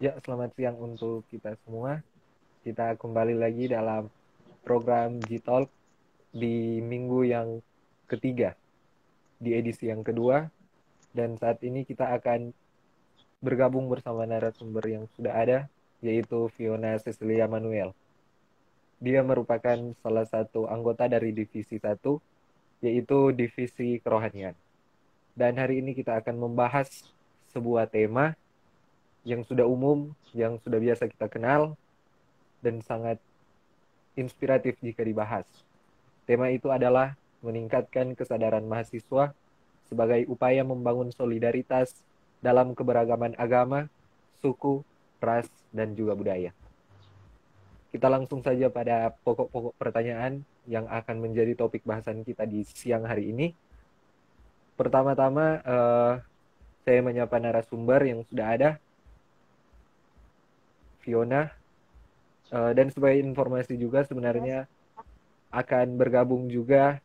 Ya, selamat siang untuk kita semua. Kita kembali lagi dalam program G-Talk di minggu yang ketiga, di edisi yang kedua. Dan saat ini kita akan bergabung bersama narasumber yang sudah ada, yaitu Fiona Cecilia Manuel. Dia merupakan salah satu anggota dari Divisi 1, yaitu Divisi Kerohanian. Dan hari ini kita akan membahas sebuah tema yang sudah umum, yang sudah biasa kita kenal, dan sangat inspiratif jika dibahas. Tema itu adalah meningkatkan kesadaran mahasiswa sebagai upaya membangun solidaritas dalam keberagaman agama, suku, ras, dan juga budaya. Kita langsung saja pada pokok-pokok pertanyaan yang akan menjadi topik bahasan kita di siang hari ini. Pertama-tama, saya menyapa narasumber yang sudah ada, Fiona. Dan sebagai informasi juga sebenarnya akan bergabung juga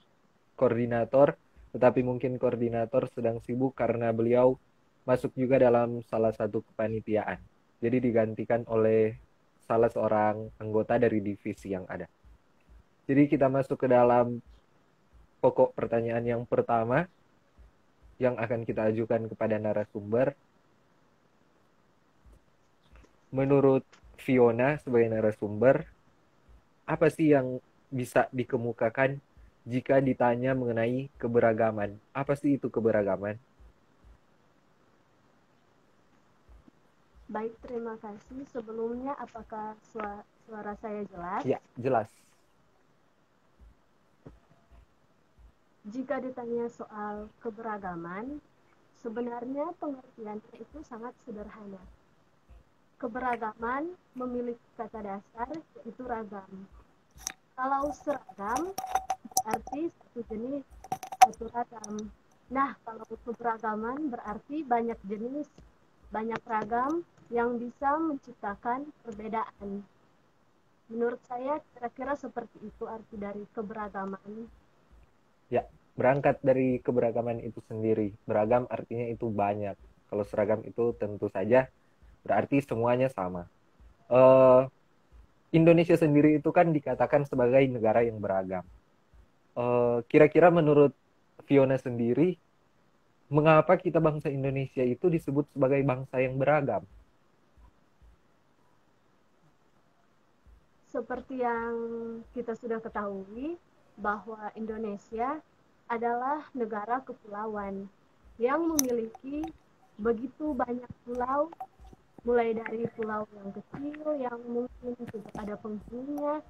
koordinator, tetapi mungkin koordinator sedang sibuk karena beliau masuk juga dalam salah satu kepanitiaan. Jadi digantikan oleh salah seorang anggota dari divisi yang ada. Jadi kita masuk ke dalam pokok pertanyaan yang pertama yang akan kita ajukan kepada narasumber. Menurut Fiona sebagai narasumber, apa sih yang bisa dikemukakan jika ditanya mengenai keberagaman? Apa sih itu keberagaman? Baik, terima kasih. Sebelumnya, apakah suara saya jelas? Ya, jelas. Jika ditanya soal keberagaman, sebenarnya pengertiannya itu sangat sederhana. Keberagaman memiliki kata dasar, yaitu ragam. Kalau seragam, berarti satu jenis, satu ragam. Nah, kalau keberagaman berarti banyak jenis, banyak ragam yang bisa menciptakan perbedaan. Menurut saya kira-kira seperti itu arti dari keberagaman. Ya, berangkat dari keberagaman itu sendiri. Beragam artinya itu banyak. Kalau seragam itu tentu saja berarti semuanya sama. Eh, Indonesia sendiri itu kan dikatakan sebagai negara yang beragam. Kira-kira menurut Fiona sendiri, mengapa kita bangsa Indonesia itu disebut sebagai bangsa yang beragam? Seperti yang kita sudah ketahui bahwa Indonesia adalah negara kepulauan yang memiliki begitu banyak pulau, mulai dari pulau yang kecil yang mungkin tidak ada penghuninya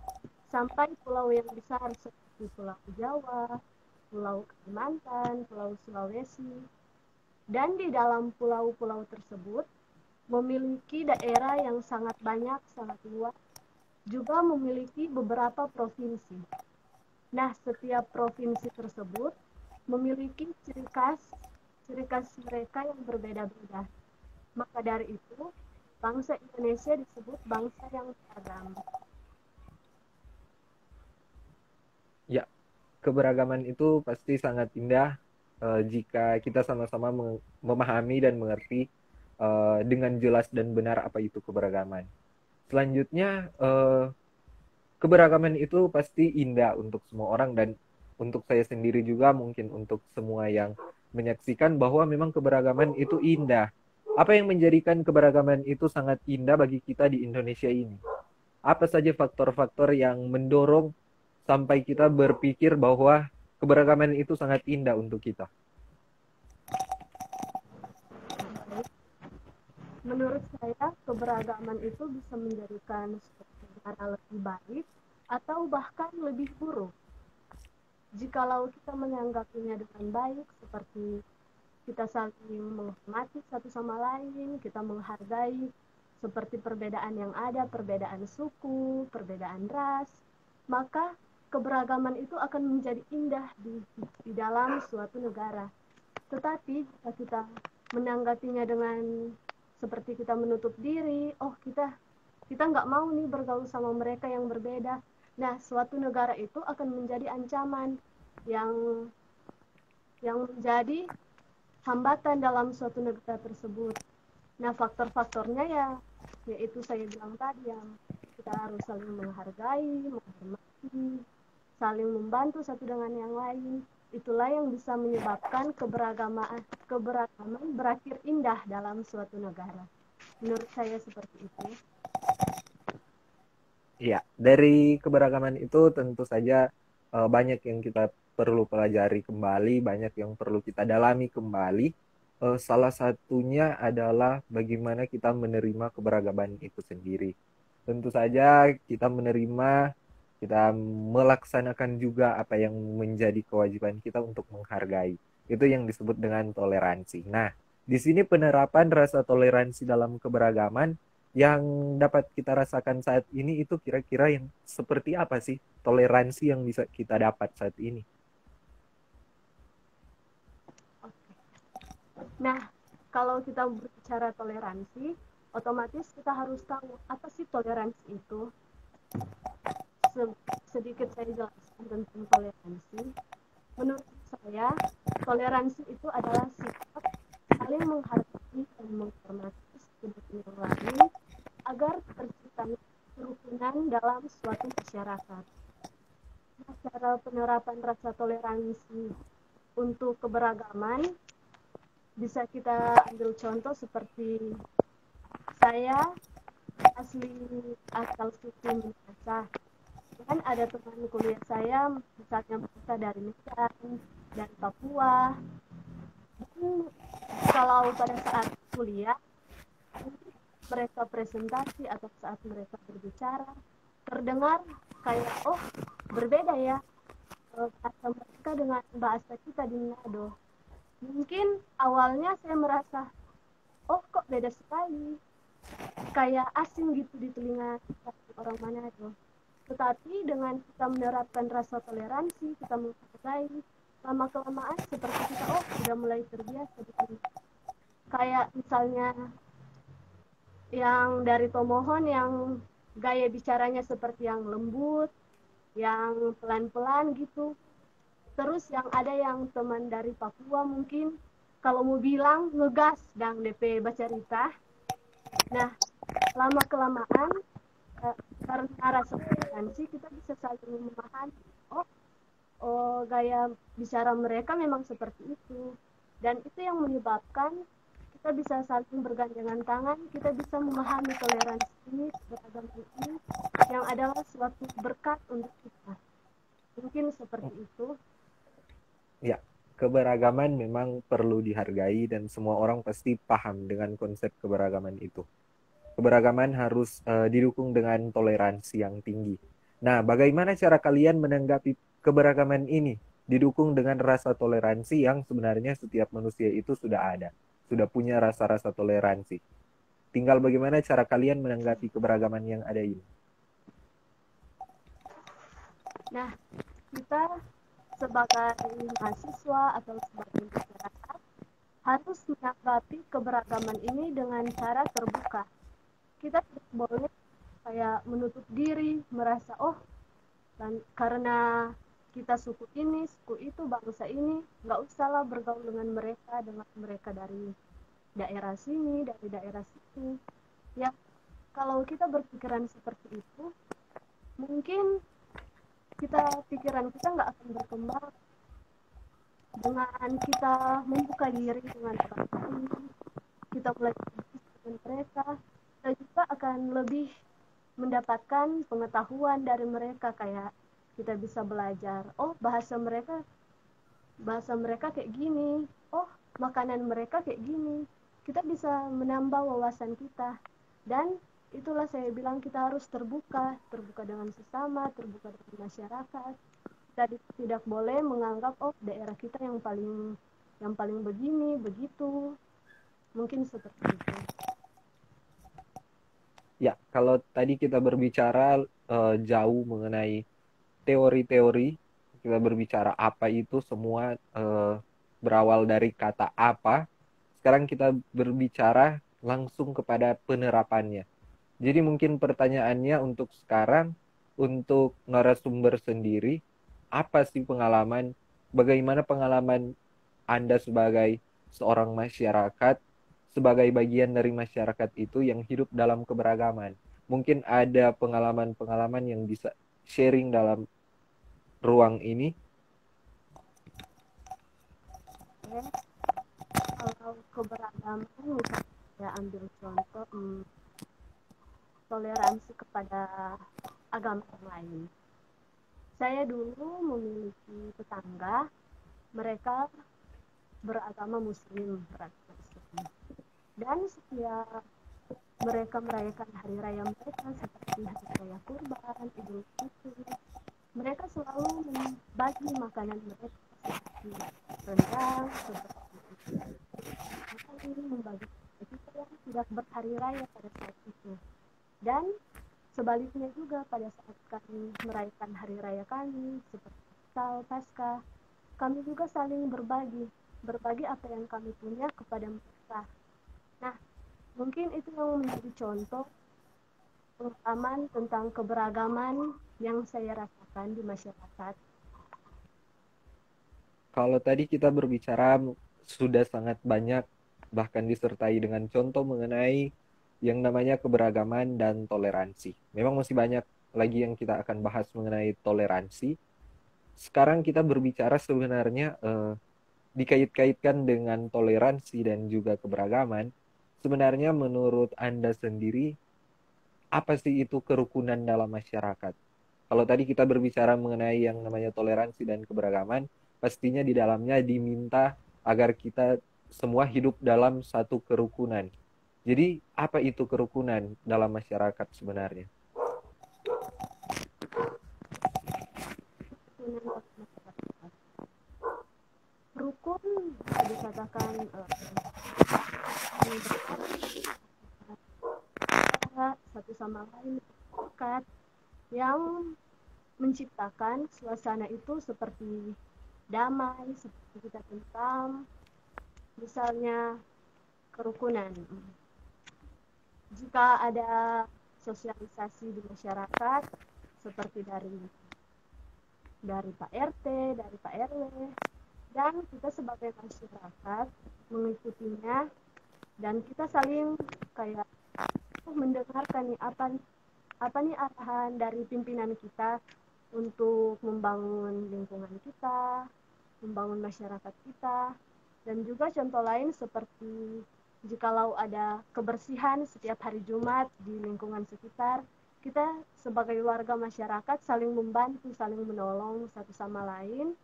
sampai pulau yang besar seperti Pulau Jawa, Pulau Kalimantan, Pulau Sulawesi. Dan di dalam pulau-pulau tersebut memiliki daerah yang sangat banyak, sangat luas, juga memiliki beberapa provinsi. Nah, setiap provinsi tersebut memiliki ciri khas mereka yang berbeda-beda. Maka dari itu, bangsa Indonesia disebut bangsa yang beragam. Ya, keberagaman itu pasti sangat indah jika kita sama-sama memahami dan mengerti dengan jelas dan benar apa itu keberagaman. Selanjutnya, keberagaman itu pasti indah untuk semua orang dan untuk saya sendiri juga mungkin untuk semua yang menyaksikan bahwa memang keberagaman itu indah. Apa yang menjadikan keberagaman itu sangat indah bagi kita di Indonesia ini? Apa saja faktor-faktor yang mendorong sampai kita berpikir bahwa keberagaman itu sangat indah untuk kita? Menurut saya, keberagaman itu bisa menjadikan suatu negara lebih baik atau bahkan lebih buruk. Jikalau kita menanggapinya dengan baik, seperti kita saling menghormati satu sama lain, kita menghargai seperti perbedaan yang ada, perbedaan suku, perbedaan ras, maka keberagaman itu akan menjadi indah di dalam suatu negara. Tetapi jika kita menanggapinya dengan seperti kita menutup diri, oh kita nggak mau nih bergaul sama mereka yang berbeda. Nah, suatu negara itu akan menjadi ancaman yang menjadi hambatan dalam suatu negara tersebut. Nah, faktor-faktornya ya yaitu saya bilang tadi yang kita harus saling menghargai, menghormati, saling membantu satu dengan yang lain. Itulah yang bisa menyebabkan keberagaman berakhir indah dalam suatu negara. Menurut saya seperti itu. Iya, dari keberagaman itu tentu saja banyak yang kita perlu pelajari kembali, banyak yang perlu kita dalami kembali. Salah satunya adalah bagaimana kita menerima keberagaman itu sendiri. Tentu saja kita menerima, kita melaksanakan juga apa yang menjadi kewajiban kita untuk menghargai. Itu yang disebut dengan toleransi. Nah, di sini penerapan rasa toleransi dalam keberagaman yang dapat kita rasakan saat ini itu kira-kira yang seperti apa sih toleransi yang bisa kita dapat saat ini? Nah, kalau kita berbicara toleransi, otomatis kita harus tahu apa sih toleransi itu. Sedikit saya jelaskan tentang toleransi. Menurut saya, toleransi itu adalah sikap saling menghargai dan menghormati sudut lain agar tercipta kerukunan dalam suatu masyarakat. Nah, cara penerapan rasa toleransi untuk keberagaman bisa kita ambil contoh seperti saya asli asal suku Minahasa. Kan ada teman kuliah saya misalnya mereka dari Medan, dari Papua. Dan kalau pada saat kuliah mereka presentasi atau saat mereka berbicara terdengar kayak oh berbeda ya bahasa mereka dengan bahasa kita di Manado. Mungkin awalnya saya merasa oh kok beda sekali, kayak asing gitu di telinga orang Manado. Tetapi dengan kita menerapkan rasa toleransi, kita menghargai, lama-kelamaan seperti kita oh sudah mulai terbiasa di sini. Kayak misalnya yang dari Tomohon yang gaya bicaranya seperti yang lembut, yang pelan-pelan gitu. Terus yang ada yang teman dari Papua mungkin kalau mau bilang ngegas dan DP bercerita. Nah, lama-kelamaan karena rasa toleransi kita bisa saling memahami. Oh, gaya bicara mereka memang seperti itu. Dan itu yang menyebabkan kita bisa saling bergandengan tangan, kita bisa memahami toleransi ini, keberagaman ini, yang adalah suatu berkat untuk kita. Mungkin seperti itu. Ya, keberagaman memang perlu dihargai dan semua orang pasti paham dengan konsep keberagaman itu. Keberagaman harus didukung dengan toleransi yang tinggi. Nah, bagaimana cara kalian menanggapi keberagaman ini? Didukung dengan rasa toleransi yang sebenarnya setiap manusia itu sudah ada, sudah punya rasa-rasa toleransi. Tinggal bagaimana cara kalian menanggapi keberagaman yang ada ini. Nah, kita sebagai mahasiswa atau sebagai masyarakat harus menanggapi keberagaman ini dengan cara terbuka. Kita tidak boleh kayak menutup diri, merasa oh dan karena kita suku ini, suku itu, bangsa ini, nggak usahlah bergaul dengan mereka dari daerah sini, dari daerah situ. Ya, kalau kita berpikiran seperti itu, mungkin pikiran kita nggak akan berkembang. Dengan kita membuka diri dengan orang lain, kita mulai dengan mereka, kita juga akan lebih mendapatkan pengetahuan dari mereka, kayak kita bisa belajar oh bahasa mereka kayak gini, oh makanan mereka kayak gini. Kita bisa menambah wawasan kita, dan itulah saya bilang kita harus terbuka dengan sesama, terbuka dengan masyarakat. Kita tidak boleh menganggap oh daerah kita yang paling begini begitu. Mungkin seperti itu. Ya, kalau tadi kita berbicara jauh mengenai teori-teori, kita berbicara apa itu semua berawal dari kata apa. Sekarang kita berbicara langsung kepada penerapannya. Jadi mungkin pertanyaannya untuk sekarang, untuk narasumber sendiri, apa sih bagaimana pengalaman Anda sebagai seorang masyarakat sebagai bagian dari masyarakat itu yang hidup dalam keberagaman. Mungkin ada pengalaman-pengalaman yang bisa sharing dalam ruang ini. Kalau keberagaman, misalnya saya ambil contoh toleransi kepada agama yang lain. Saya dulu memiliki tetangga, mereka beragama Muslim, dan setiap mereka merayakan hari raya mereka seperti hari raya Kurban, Idul Fitri, mereka selalu membagi makanan mereka seperti rendang, seperti ini membagi kita yang tidak berhari raya pada saat itu. Dan sebaliknya juga pada saat kami merayakan hari raya kami seperti Natal, Paskah, kami juga saling berbagi apa yang kami punya kepada mereka. Nah, mungkin itu yang menjadi contoh pengalaman tentang keberagaman yang saya rasakan di masyarakat. Kalau tadi kita berbicara sudah sangat banyak, bahkan disertai dengan contoh mengenai yang namanya keberagaman dan toleransi. Memang masih banyak lagi yang kita akan bahas mengenai toleransi. Sekarang kita berbicara sebenarnya dikait-kaitkan dengan toleransi dan juga keberagaman. Sebenarnya menurut Anda sendiri, apa sih itu kerukunan dalam masyarakat? Kalau tadi kita berbicara mengenai yang namanya toleransi dan keberagaman, pastinya di dalamnya diminta agar kita semua hidup dalam satu kerukunan. Jadi, apa itu kerukunan dalam masyarakat sebenarnya? Rukun bisa dikatakan satu sama lain dekat yang menciptakan suasana itu seperti damai, seperti kita tentang misalnya kerukunan. Jika ada sosialisasi di masyarakat seperti dari Pak RT, dari Pak RW, dan kita sebagai masyarakat mengikutinya, dan kita saling kayak mendengarkan nih apa nih arahan dari pimpinan kita untuk membangun lingkungan kita, membangun masyarakat kita, dan juga contoh lain seperti jikalau ada kebersihan setiap hari Jumat di lingkungan sekitar, kita sebagai warga masyarakat saling membantu, saling menolong satu sama lain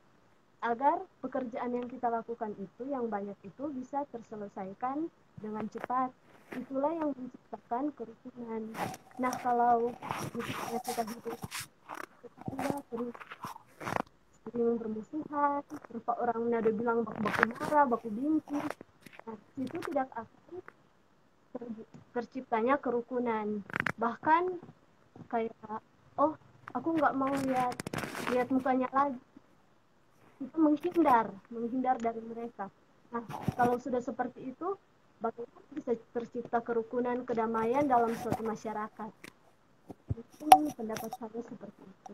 agar pekerjaan yang kita lakukan itu, yang banyak itu bisa terselesaikan dengan cepat. Itulah yang menciptakan kerukunan. Nah, kalau misalnya kita hidup tetangga terus sering bermusuhan, terus orang ada bilang baku marah, baku benci, nah itu tidak akan terciptanya kerukunan. Bahkan kayak, oh aku nggak mau lihat mukanya lagi, itu menghindar dari mereka. Nah, kalau sudah seperti itu, bagaimana bisa tercipta kerukunan, kedamaian dalam suatu masyarakat? Mungkin pendapat saya seperti itu.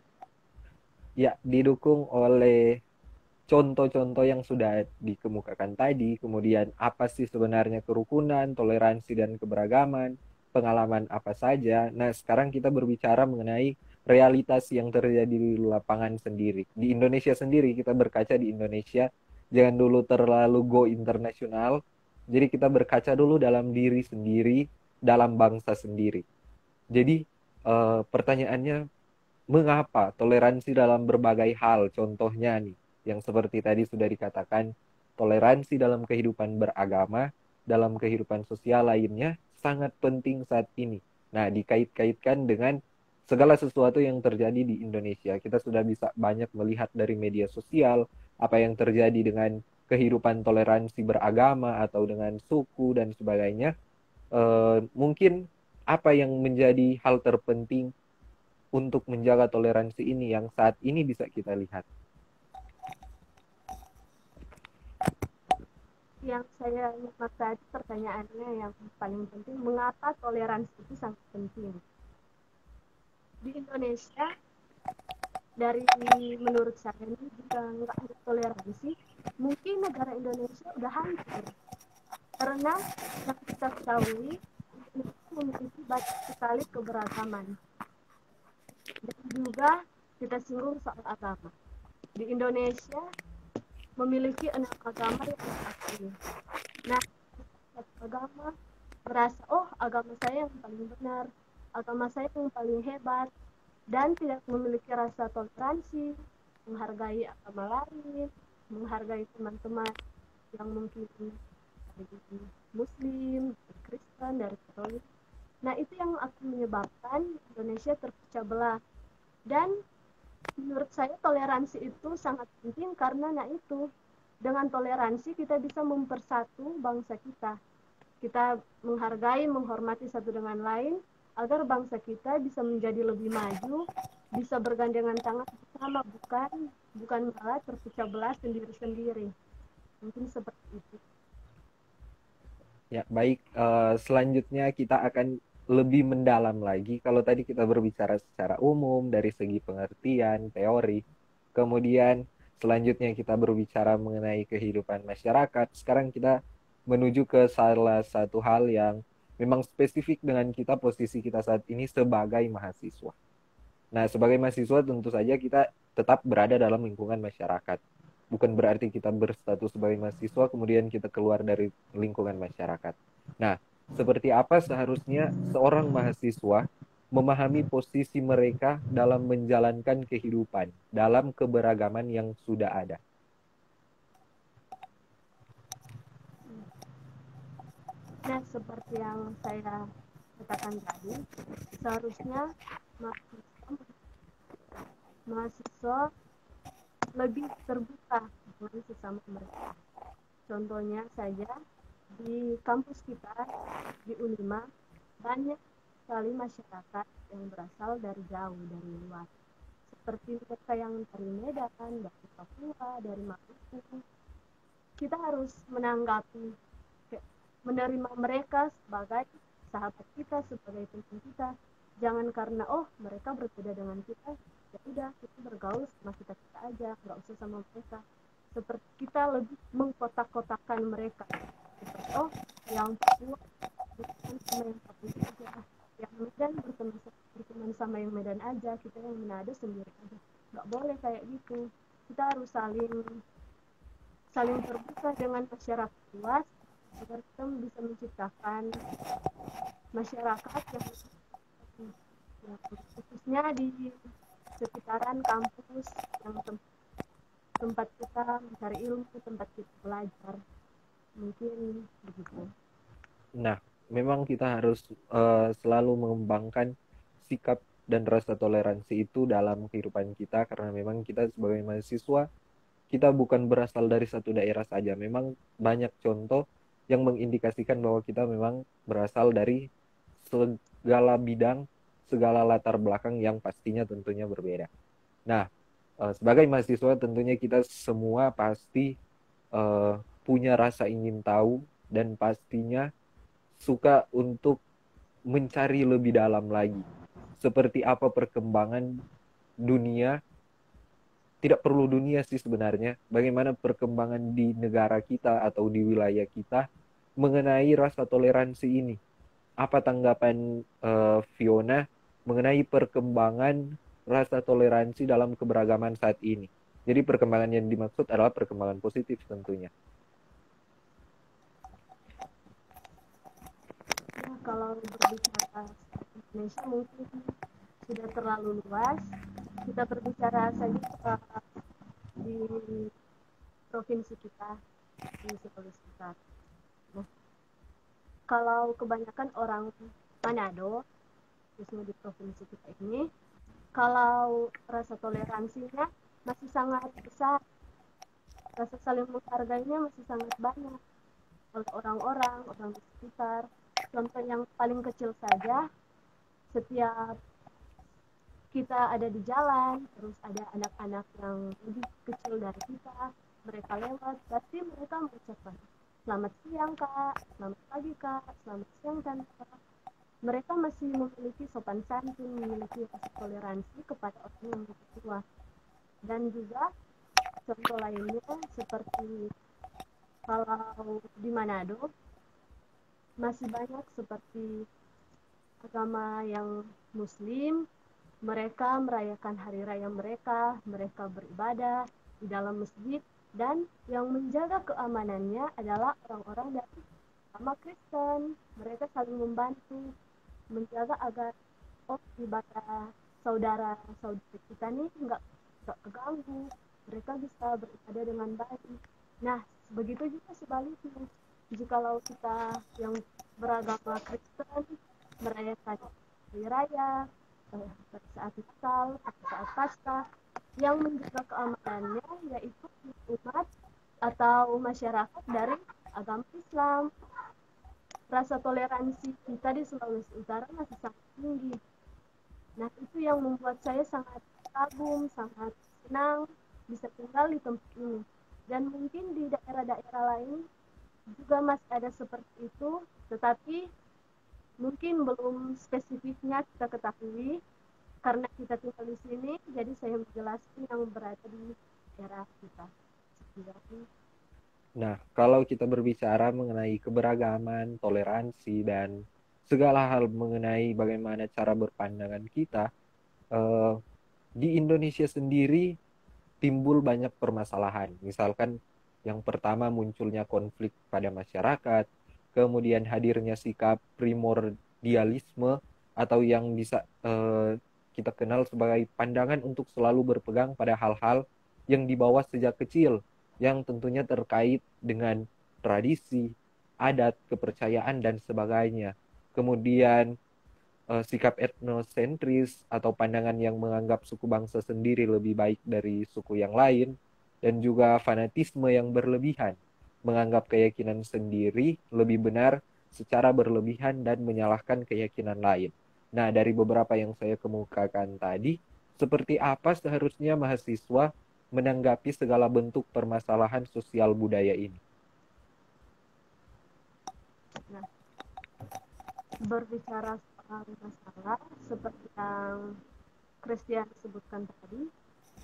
Ya, didukung oleh contoh-contoh yang sudah dikemukakan tadi, kemudian apa sih sebenarnya kerukunan, toleransi, dan keberagaman, pengalaman apa saja. Nah, sekarang kita berbicara mengenai realitas yang terjadi di lapangan sendiri. Di Indonesia sendiri, kita berkaca di Indonesia, jangan dulu terlalu go internasional, jadi kita berkaca dulu dalam diri sendiri, dalam bangsa sendiri. Jadi, pertanyaannya, mengapa toleransi dalam berbagai hal, contohnya nih, yang seperti tadi sudah dikatakan, toleransi dalam kehidupan beragama, dalam kehidupan sosial lainnya, sangat penting saat ini. Nah, dikait-kaitkan dengan segala sesuatu yang terjadi di Indonesia. Kita sudah bisa banyak melihat dari media sosial, apa yang terjadi dengan kehidupan toleransi beragama atau dengan suku dan sebagainya. Mungkin apa yang menjadi hal terpenting untuk menjaga toleransi ini yang saat ini bisa kita lihat? Yang saya lihat tadi pertanyaannya yang paling penting, mengapa toleransi itu sangat penting? Di Indonesia, dari menurut saya jika nggak ada toleransi, mungkin negara Indonesia udah hancur. Karena yang kita ketahui, Indonesia memiliki banyak sekali keberagaman. Dan juga kita singgung soal agama. Di Indonesia memiliki 6 agama yang diakui. Nah, satu agama merasa, oh agama saya yang paling benar, agama saya yang paling hebat, dan tidak memiliki rasa toleransi, menghargai agama lain, menghargai teman-teman yang mungkin dari Muslim, dari Kristen, dari Katolik. Nah, itu yang akan menyebabkan Indonesia terpecah belah. Dan menurut saya toleransi itu sangat penting karena nah itu, dengan toleransi kita bisa mempersatu bangsa kita. Kita menghargai, menghormati satu dengan lain agar bangsa kita bisa menjadi lebih maju, bisa bergandengan tangan bersama, bukan malah terpecah belah sendiri-sendiri. Mungkin seperti itu. Ya, baik. Selanjutnya kita akan lebih mendalam lagi. Kalau tadi kita berbicara secara umum dari segi pengertian, teori. Kemudian selanjutnya kita berbicara mengenai kehidupan masyarakat. Sekarang kita menuju ke salah satu hal yang memang spesifik dengan kita, posisi kita saat ini sebagai mahasiswa. Nah, sebagai mahasiswa tentu saja kita tetap berada dalam lingkungan masyarakat. Bukan berarti kita berstatus sebagai mahasiswa kemudian kita keluar dari lingkungan masyarakat. Nah, seperti apa seharusnya seorang mahasiswa memahami posisi mereka dalam menjalankan kehidupan dalam keberagaman yang sudah ada? Nah, seperti yang saya katakan tadi, seharusnya mahasiswa lebih terbuka dengan sesama mereka. Contohnya saja, di kampus kita, di Unima, banyak sekali masyarakat yang berasal dari jauh, dari luar. Seperti mereka yang dari Medan, dari Papua, dari Maluku. Kita harus menerima mereka sebagai sahabat kita, sebagai teman kita. Jangan karena mereka berbeda dengan kita, ya udah kita bergaul sama kita aja, nggak usah sama mereka. Seperti kita lebih mengkotak-kotakan mereka. Seperti yang Papua berteman sama yang Papua aja, yang Medan berteman sama yang Medan aja, kita yang Manado sendiri aja. Nggak boleh kayak gitu. Kita harus saling terbuka dengan masyarakat luas agar kita bisa menciptakan masyarakat yang khususnya di sekitaran kampus, yang tempat kita mencari ilmu, tempat kita belajar. Mungkin begitu. Nah, memang kita harus selalu mengembangkan sikap dan rasa toleransi itu dalam kehidupan kita karena memang kita sebagai mahasiswa kita bukan berasal dari satu daerah saja. Memang banyak contoh yang mengindikasikan bahwa kita memang berasal dari segala bidang, segala latar belakang yang pastinya tentunya berbeda. Nah, sebagai mahasiswa tentunya kita semua pasti punya rasa ingin tahu dan pastinya suka untuk mencari lebih dalam lagi. Seperti apa perkembangan dunia, tidak perlu dunia sih sebenarnya, bagaimana perkembangan di negara kita atau di wilayah kita mengenai rasa toleransi ini. Apa tanggapan Fiona mengenai perkembangan rasa toleransi dalam keberagaman saat ini? Jadi perkembangan yang dimaksud adalah perkembangan positif tentunya. Ya, kalau berbicara Indonesia mungkin sudah terlalu luas. Kita berbicara saja di provinsi kita, di Sulawesi Selatan. Nah, kalau kebanyakan orang Manado, khususnya di provinsi kita ini, kalau rasa toleransinya masih sangat besar, rasa saling menghargainya masih sangat banyak oleh orang di sekitar. Contoh yang paling kecil saja, setiap kita ada di jalan, terus ada anak-anak yang lebih kecil dari kita, mereka lewat, pasti mereka mengucapkan selamat siang kak, selamat pagi kak, selamat siang tante. Mereka masih memiliki sopan santun, memiliki rasa toleransi kepada orang yang lebih tua. Dan juga contoh lainnya seperti kalau di Manado, masih banyak seperti agama yang Muslim, mereka merayakan hari raya mereka, mereka beribadah di dalam masjid, dan yang menjaga keamanannya adalah orang-orang dari agama Kristen. Mereka saling membantu, menjaga agar ibadah saudara-saudara kita nih nggak keganggu, mereka bisa beribadah dengan baik. Nah, begitu juga sebaliknya. Jikalau kita yang beragama Kristen merayakan hari raya, pada saat Natal, pada saat Paskah, yang menjaga keamanannya yaitu umat atau masyarakat dari agama Islam. Rasa toleransi kita di Sulawesi Utara masih sangat tinggi. Nah, itu yang membuat saya sangat kagum, sangat senang bisa tinggal di tempat ini. Dan mungkin di daerah-daerah lain juga masih ada seperti itu, tetapi mungkin belum spesifiknya kita ketahui karena kita tinggal di sini, jadi saya menjelaskan yang berada di daerah kita. Nah, kalau kita berbicara mengenai keberagaman, toleransi, dan segala hal mengenai bagaimana cara berpandangan kita, eh, di Indonesia sendiri timbul banyak permasalahan. Misalkan yang pertama munculnya konflik pada masyarakat, kemudian hadirnya sikap primordialisme atau yang bisa kita kenal sebagai pandangan untuk selalu berpegang pada hal-hal yang dibawa sejak kecil, yang tentunya terkait dengan tradisi, adat, kepercayaan, dan sebagainya. Kemudian sikap etnosentris atau pandangan yang menganggap suku bangsa sendiri lebih baik dari suku yang lain, dan juga fanatisme yang berlebihan, menganggap keyakinan sendiri lebih benar secara berlebihan dan menyalahkan keyakinan lain. Nah, dari beberapa yang saya kemukakan tadi, seperti apa seharusnya mahasiswa menanggapi segala bentuk permasalahan sosial budaya ini? Nah, berbicara soal masalah seperti yang Christian sebutkan tadi,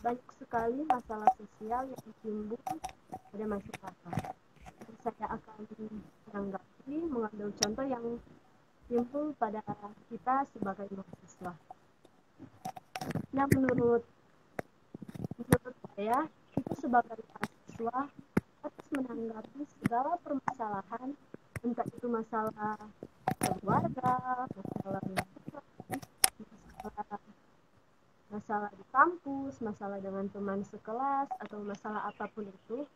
banyak sekali masalah sosial yang timbul pada masyarakat. Saya akan mengambil contoh yang timbul pada kita sebagai mahasiswa. Nah, menurut saya, kita sebagai mahasiswa harus menanggapi segala permasalahan, entah itu masalah keluarga, masalah lingkungan, masalah di kampus, masalah dengan teman sekelas, atau masalah apapun itu,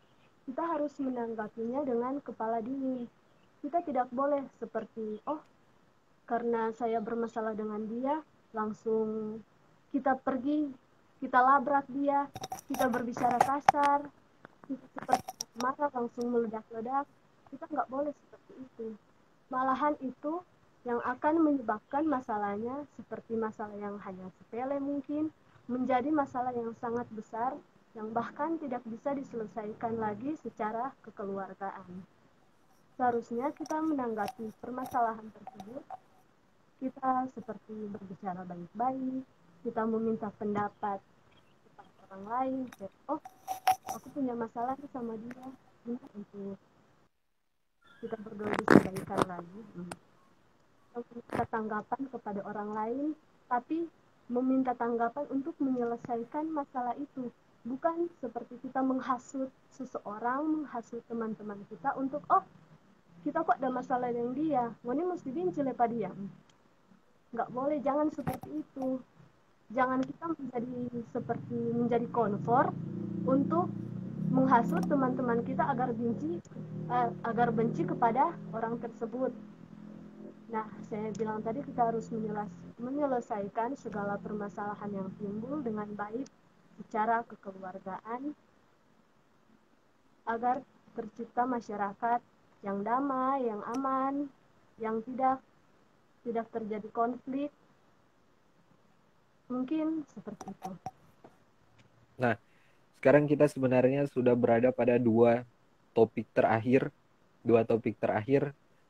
kita harus menanggapinya dengan kepala dingin. Kita tidak boleh seperti, karena saya bermasalah dengan dia, langsung kita pergi, kita labrak dia, kita berbicara kasar, kita seperti marah langsung meledak-ledak. Kita nggak boleh seperti itu. Malahan itu yang akan menyebabkan masalahnya seperti masalah yang hanya sepele mungkin menjadi masalah yang sangat besar yang bahkan tidak bisa diselesaikan lagi secara kekeluargaan. Seharusnya kita menanggapi permasalahan tersebut, kita seperti berbicara baik-baik, kita meminta pendapat kepada orang lain, aku punya masalah nih sama dia, untuk kita berdua bisa baikan lagi. Meminta tanggapan kepada orang lain, tapi meminta tanggapan untuk menyelesaikan masalah itu, bukan seperti kita menghasut seseorang, menghasut teman-teman kita untuk kita kok ada masalah dengan dia, ini mesti benci lepa dia. Nggak boleh, jangan seperti itu. Jangan kita menjadi konfor untuk menghasut teman-teman kita agar benci kepada orang tersebut. Nah, saya bilang tadi kita harus menyelesaikan segala permasalahan yang timbul dengan baik secara kekeluargaan agar tercipta masyarakat yang damai, yang aman, yang tidak terjadi konflik. Mungkin seperti itu. Nah, sekarang kita sebenarnya sudah berada pada dua topik terakhir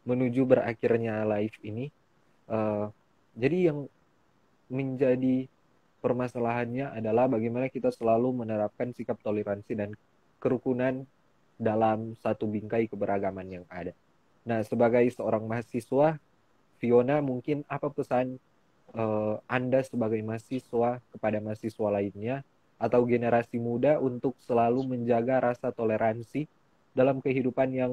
menuju berakhirnya live ini. Jadi yang menjadi permasalahannya adalah bagaimana kita selalu menerapkan sikap toleransi dan kerukunan dalam satu bingkai keberagaman yang ada. Nah, sebagai seorang mahasiswa, Fiona, mungkin apa pesan Anda sebagai mahasiswa kepada mahasiswa lainnya atau generasi muda untuk selalu menjaga rasa toleransi dalam kehidupan yang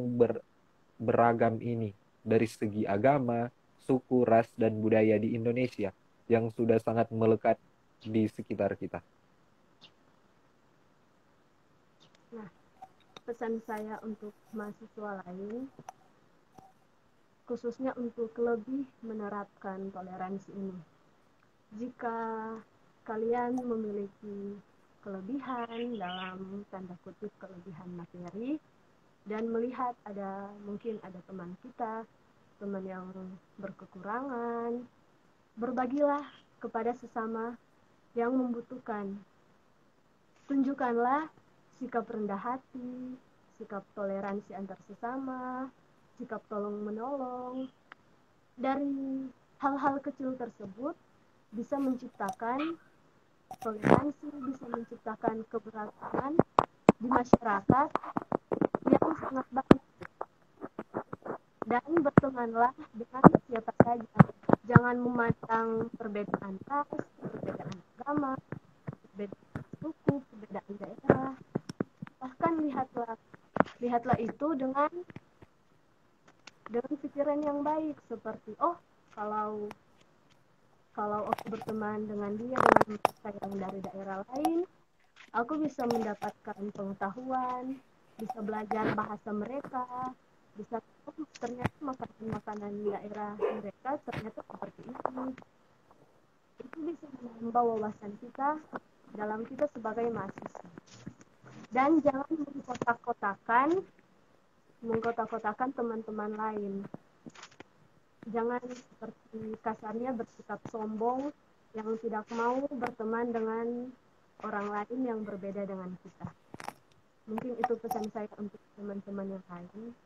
beragam ini dari segi agama, suku, ras, dan budaya di Indonesia yang sudah sangat melekat di sekitar kita. Nah, pesan saya untuk mahasiswa lain, khususnya untuk lebih menerapkan toleransi ini. Jika kalian memiliki kelebihan, dalam tanda kutip kelebihan materi, dan melihat mungkin ada teman kita, teman yang berkekurangan, berbagilah kepada sesama yang membutuhkan. Tunjukkanlah sikap rendah hati, sikap toleransi antar sesama, sikap tolong menolong. Dari hal-hal kecil tersebut bisa menciptakan toleransi, bisa menciptakan keberagaman di masyarakat yang sangat baik. Dan bertemanlah dengan siapa saja. Jangan memandang perbedaan ras, perbedaan agama, perbedaan suku, perbedaan daerah. Bahkan lihatlah itu dengan pikiran yang baik, seperti kalau kalau aku berteman dengan dia, dengan mereka yang dari daerah lain, aku bisa mendapatkan pengetahuan, bisa belajar bahasa mereka, bisa ternyata makanan-makanan daerah mereka ternyata seperti itu. Itu bisa menambah wawasan kita dalam kita sebagai mahasiswa. Dan jangan mengkotak-kotakan teman-teman lain. Jangan seperti kasarnya bersikap sombong yang tidak mau berteman dengan orang lain yang berbeda dengan kita. Mungkin itu pesan saya untuk teman-teman yang lain.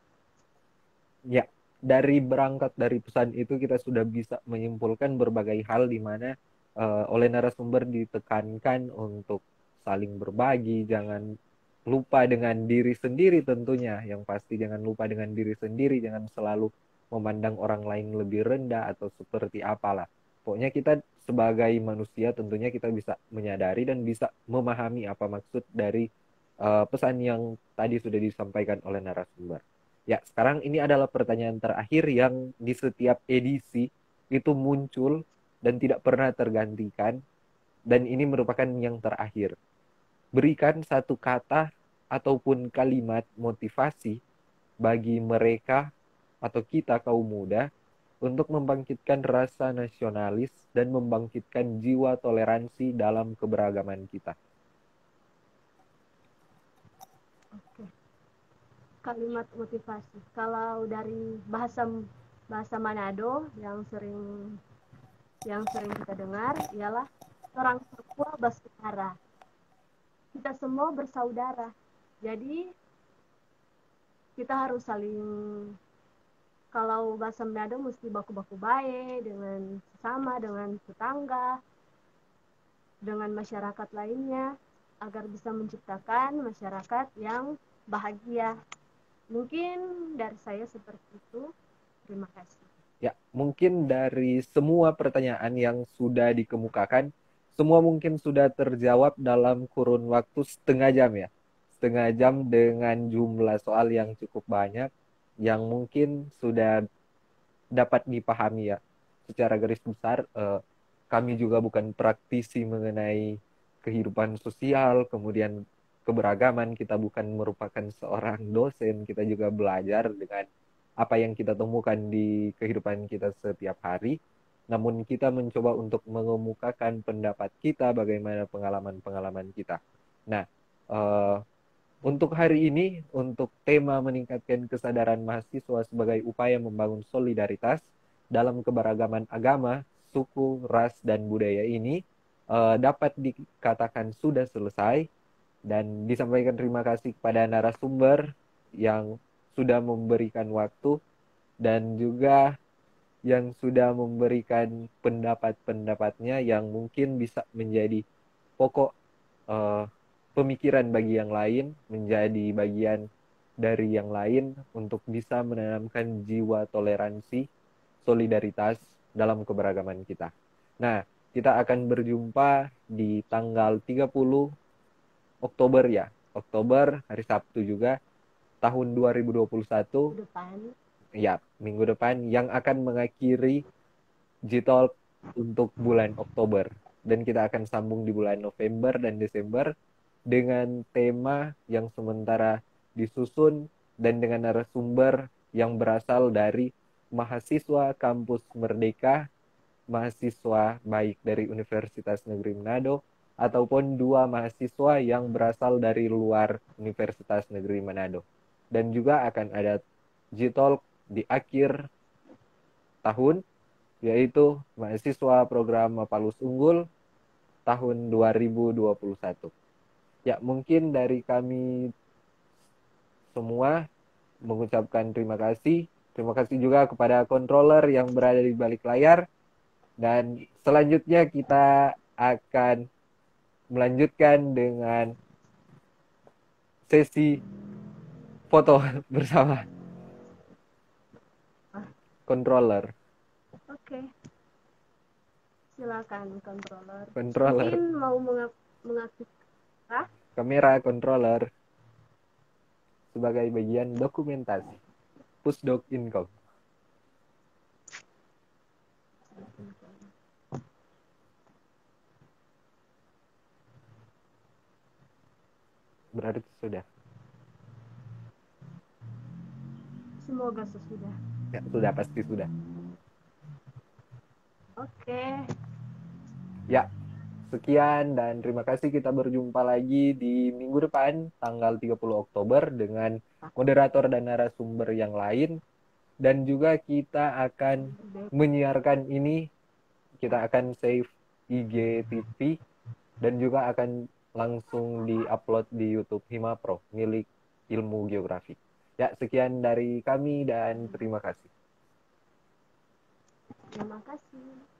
Ya, dari berangkat dari pesan itu kita sudah bisa menyimpulkan berbagai hal di mana oleh narasumber ditekankan untuk saling berbagi, jangan lupa dengan diri sendiri tentunya. Yang pasti jangan lupa dengan diri sendiri, jangan selalu memandang orang lain lebih rendah atau seperti apalah. Pokoknya kita sebagai manusia tentunya kita bisa menyadari dan bisa memahami apa maksud dari pesan yang tadi sudah disampaikan oleh narasumber. Ya, sekarang ini adalah pertanyaan terakhir yang di setiap edisi itu muncul dan tidak pernah tergantikan, dan ini merupakan yang terakhir. Berikan satu kata ataupun kalimat motivasi bagi mereka atau kita kaum muda untuk membangkitkan rasa nasionalis dan membangkitkan jiwa toleransi dalam keberagaman kita. Oke. Kalimat motivasi. Kalau dari bahasa Manado yang sering kita dengar ialah orang Papua bersaudara. Kita semua bersaudara. Jadi kita harus saling, kalau bahasa Manado mesti baku-baku baik dengan sesama, dengan tetangga, dengan masyarakat lainnya, agar bisa menciptakan masyarakat yang bahagia. Mungkin dari saya seperti itu. Terima kasih. Ya, mungkin dari semua pertanyaan yang sudah dikemukakan, semua mungkin sudah terjawab dalam kurun waktu setengah jam ya. Setengah jam dengan jumlah soal yang cukup banyak, yang mungkin sudah dapat dipahami ya. Secara garis besar, kami juga bukan praktisi mengenai kehidupan sosial, kemudian keberagaman, kita bukan merupakan seorang dosen, kita juga belajar dengan apa yang kita temukan di kehidupan kita setiap hari. Namun kita mencoba untuk mengemukakan pendapat kita, bagaimana pengalaman-pengalaman kita. Nah, untuk hari ini, untuk tema meningkatkan kesadaran mahasiswa sebagai upaya membangun solidaritas dalam keberagaman agama, suku, ras, dan budaya ini dapat dikatakan sudah selesai, dan disampaikan terima kasih kepada narasumber yang sudah memberikan waktu dan juga yang sudah memberikan pendapat-pendapatnya yang mungkin bisa menjadi pokok pemikiran bagi yang lain, menjadi bagian dari yang lain untuk bisa menanamkan jiwa toleransi, solidaritas dalam keberagaman kita. Nah, kita akan berjumpa di tanggal 30 Oktober ya. Oktober, hari Sabtu juga, tahun 2021, Depan. ya, minggu depan, yang akan mengakhiri G-Talk untuk bulan Oktober. Dan kita akan sambung di bulan November dan Desember dengan tema yang sementara disusun dan dengan narasumber yang berasal dari mahasiswa kampus Merdeka, mahasiswa baik dari Universitas Negeri Manado, ataupun dua mahasiswa yang berasal dari luar Universitas Negeri Manado. Dan juga akan ada G-Talk di akhir tahun, yaitu mahasiswa program Mapalus Unggul tahun 2021. Ya, mungkin dari kami semua mengucapkan terima kasih. Terima kasih juga kepada controller yang berada di balik layar. Dan selanjutnya kita akan melanjutkan dengan sesi foto bersama controller. Oke, silakan controller. Controller, Mungkin mau mengaktifkan kamera controller sebagai bagian dokumentasi. Pusdok Income. Berarti sudah. Semoga sesudah. Ya, sudah pasti sudah. Oke. Ya, sekian dan terima kasih, kita berjumpa lagi di minggu depan tanggal 30 Oktober dengan moderator dan narasumber yang lain. Dan juga kita akan menyiarkan ini, kita akan save IGTV dan juga akan langsung di-upload di YouTube Himapro milik Ilmu Geografi. Ya, sekian dari kami dan terima kasih. Terima kasih.